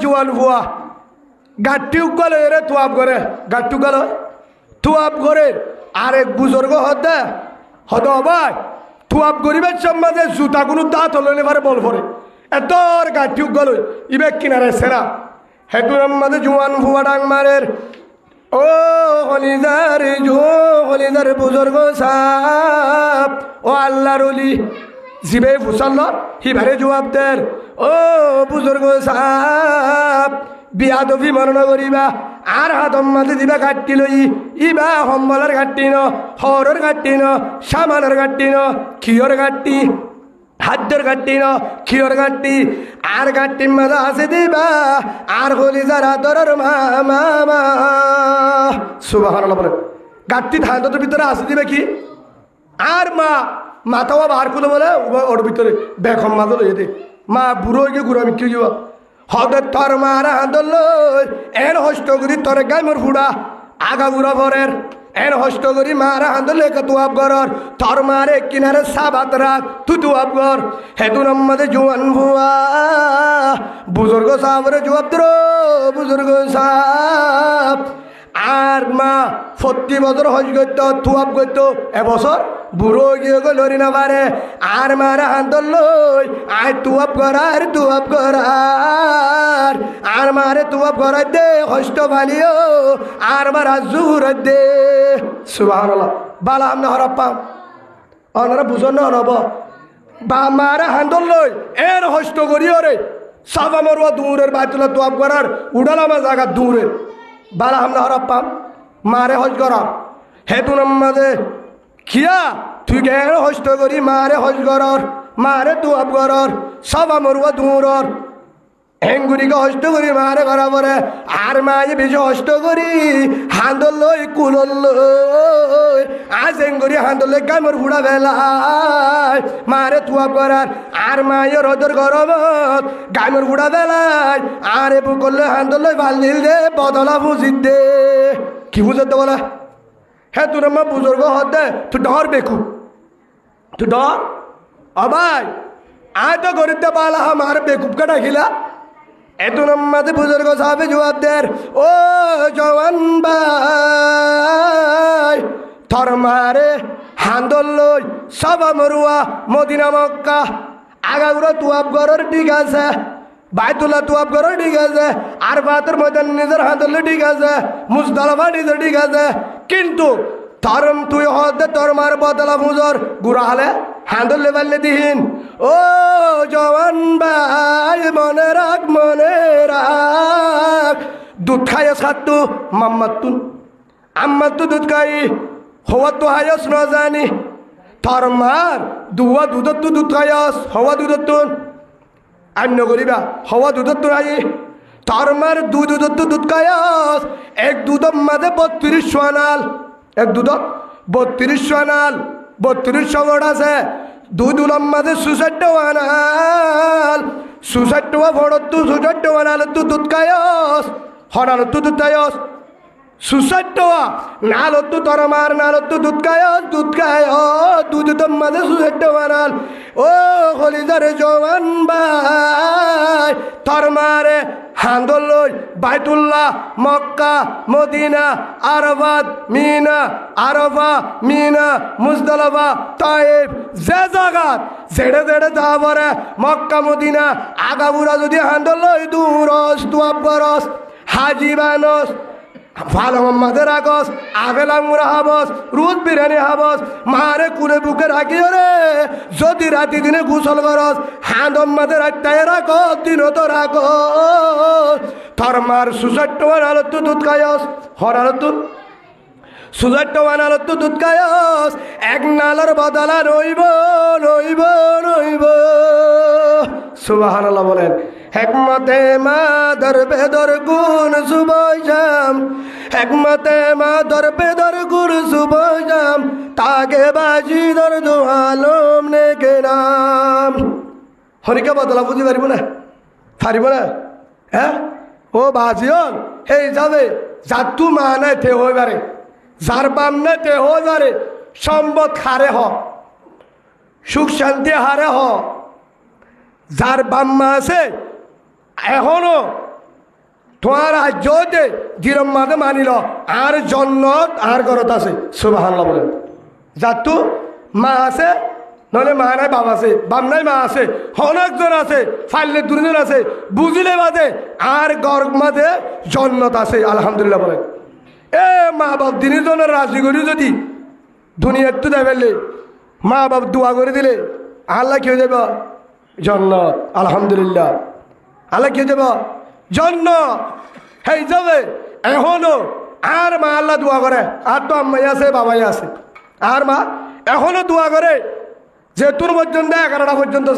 জোয়ান ভুয়া গাঠি উগলে রে তুয়াব করে গাঠু গেল তুয়াব করে আরেক বুজুর্গ হতে হদ ভাই তুয়াব গরিবের সম্বন্ধে জুতা কোনো দাঁত হলো নেবারে বল পরে এত গাঠি উগল ইবে কিনারে সেরা হেতুর আমাদের জোয়ান ভুয়া ডাং মারের ও হলিদার বুজুর্গ সাপ ও আল্লাহর ওলি জিবে ফুসাল্ল হিবারে জবাব দের ও বুজুর্গ সাপ বিয়াদবি মরণ করিবা আর হাতম মাঝে দিবা ঘাটটি লই ইবা সম্বলের ঘাটটি ন হরের ঘাটটি ন সামানের ঘাটটি ন খিয়র ঘাটটি হাদ্যর ঘাটটি ন খিয়র ঘাটটি আর ঘাটটির মাঝে আছে দিবা আর হলিদার আদরের মামা সুবহানাল্লাহ বলে ঘাটটি ধানটার ভিতরে আছে দিবে কি আর মা মাথাও বাহার খুলে বলে ওর ভিতরে বেখম মাথা লইয়ে দে মা বুড়ো গিয়ে গুড়া মিক্কি যাওয়া হদে তোর মারা হাঁদল এর হস্ত করি তোর গাইমর ফুড়া আগা বুড়া ভরের এর হস্ত করি মারা হাঁদল তুয়াব গরর তোর মারে কিনারে সাবাত রাখ তুয়াব গর হেতু নম্মদে জোয়ান ভুয়া বুজুর্গ সাহরে জবাব দ্র বুজুর্গ সাহ আর মা 40 বছর হজ করত তুয়াব করত এবছর বুড়ো গিয়ে গো লরি না পারে আর মারা হান্তল লই আয় তুয়াব করার আর মারে তুয়াব করাই দে হস্ত ভালিও আর মারা জুর দে সুবহানাল্লাহ বালা আমনে হরপ্পা ওনারা বুঝন না হব বা মারা হান্তল লই এর হস্ত করিও রে সাবা মরুয়া দূরের বাইতুল্লাহ তুয়াব করার উড়ালামা জায়গা দূরের বালা হামনা হরপ্পাম মারে হজ করা হেতু নাম্মাদে খিয়া তুই গের হস্ত করি মারে হজ করর মারে তুয়াব করর সবা মরুয়া দূরর হেঙ্গুরিকে হস্ত করি মারে করা পরে আর মায়ে বেশি হস্ত করি হান্দল লই কুলল লই আজ হেঙ্গুরি হান্দল লই গামর ফুড়া বেলায় মারে তুয়াব করার আর মায়ে রদর গরমত গামর ফুড়া বেলায় আর এ করলে হান্দল লই ভাল দিল দে বদলা বুঝিত দে কি বুঝতে বলে হ্যাঁ তোর মা বুজুর্গ হতে তুই ডর বেকু তুই ডর অবাই আয় তো গরিবতে পালা আমার বেকুব কাটা খিলা এত নম্মাতে বুজুর্গ সাহেবে জবাব দের ও জওয়ান ভাই থর মারে হান্দল লই সবা মরুয়া মদিনা মক্কা আগাগুড়া তুয়াব গরর ঠিক আছে বাইতুল্লাহ তুয়াব গরর ঠিক আছে আর বাতের ময়দান নিজের হান্দল ঠিক আছে মুজদালিফা নিজের ঠিক আছে কিন্তু তরম তুই হতে তোর মার বদলা মুজর গুড়া হলে হান্দল লেবালে দিহিন ও জওয়ান ভাই মনে রাখ দুধ খাইস খাতু মাম্মাতুন আম্মাতু দুধ খাই হওয়া তো হায়স ন জানি তোর মার দুয়া দুধত তু দুধ খাইস হওয়া দুধত তুন আন্য করিবা হওয়া দুধত তু আই তোর মার দুধত তু দুধ খাইস এক দুধম মাঝে 32 আনাল এক দুধত 32 আনাল 32 গড় আছে দুধ উলাম মাঝে 66 আনাল 66 ভড়ত তু 66 আনাল তু দুধ খাইস হরাল তু দুধ খাইস 66 নালত্তু তরমার নালত্তু দুধ খায় দুধ মাঝে 66 আনাল ও হলিদারে জওয়ান ভাই তরমারে হান্দল লই বাইতুল্লাহ Mecca Medina Arafat Mina Muzdalifah Taif যে জায়গাত জেড়ে যাবরে মক্কা মদিনা আগাবুরা যদি হান্দল লই দূরস তুয়াব গরস হাজি বানস ভালো মামাদের আগস আবেলা মুরা হাবস রুদ বিরিয়ানি হাবস মারে কুলে বুকে রাখিও রে যদি রাতি দিনে গোসল করস হাঁদম মাদের আটটায় রাখো দিনও তো রাখো তোর মার 66 আনালত দুধ খায়স হরালত 66 আনালত দুধ খায়স এক নালার বদলা রইব সুবহানাল্লাহ বলেন হেকমতে মা দরবেদর গুণ সুবজাম হেকমতে মা দরবেদর গুণ সুবজাম তাগে বাজি দর দোয়ালম নে কে নাম হরিকা বদলা বুঝি পারিব না হ্যাঁ ও বাজিয়ন এই যাবে জাতু মা নাই তে হইবারে যার বাম নাই তে হইবারে সম্পদ হারে হ সুখ শান্তি হারে হ যার বাম্মা আছে এখনো তোমার রাজ্যতে জিরম মাঝে মানিল আর জন্নত আর ঘরত আছে সুবহানাল্লাহ বলেন। যাতু মা আছে নহলে মা নাই বাপ আছে, বাপ নাই মা আছে, অনেকজন আছে, ফাইলে দুজন আছে, বুঝিলে বাদে আর ঘর মাঝে জন্নত আছে আলহামদুলিল্লাহ বলেন। এ মা বাপ দিনের জন্য রাজি করি যদি দুনিয়ার তো দেবেলে মা বাপ দোয়া করে দিলে আল্লাহ কি হয়ে যাব জন্নত আলহামদুলিল্লাহ। আল্লাহ কি হয়ে যাব জন্নত হেই যাবে। এখনো আর মা আল্লাহ দোয়া করে, আর তো আম্মাই আছে বাবাই আছে, আর মা এখনো দোয়া করে যে তোর পর্যন্ত 11টা পর্যন্ত